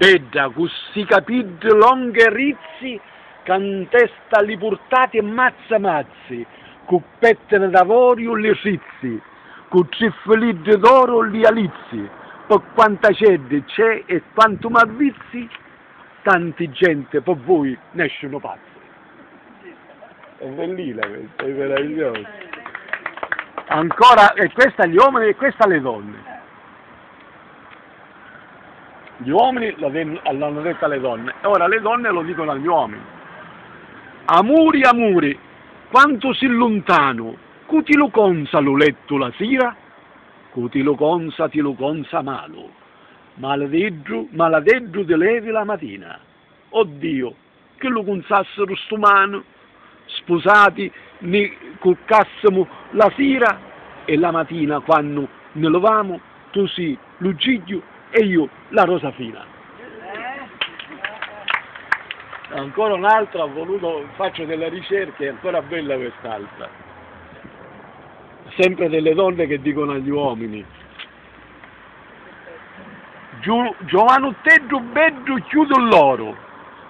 bedda, così capid longhe rizzi, can testa li portati e mazzi, cu pettine d'avorio li rizzi, cu triffilid d'oro li alizzi, per quanta cede c'è e quanto m'avvizzi, tanti gente per voi nessuno pazzi. È bellina questa, è meravigliosa. Ancora, e questa agli uomini e questa alle donne. Gli uomini l'hanno detto alle donne, e ora le donne lo dicono agli uomini. Amuri, amuri, quanto si lontano, cu ti lo consa lo letto la sera, cu ti lo consa malo, maladeddu te levi la mattina. Oddio, che lo consassero stumano, sposati, ne cuccassimo la sera e la mattina quando ne levamo, tu sì Luciglio e io la Rosafina. Ancora un'altra, faccio delle ricerche, è ancora bella quest'altra. Sempre delle donne che dicono agli uomini. Giovanutteddu beddu chiudo l'oro,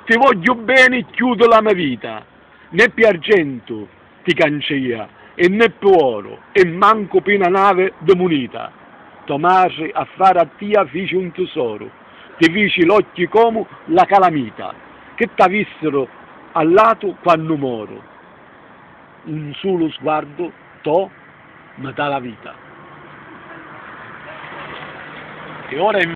ti voglio bene chiudo la mia vita, né più argento ti cancia e né più oro, e manco più una nave de munita. Tomasi a fare a tia fici un tesoro, ti fici l'occhi come la calamita, che t'avissero al lato quando moro. Un solo sguardo, mi dà la vita. E ora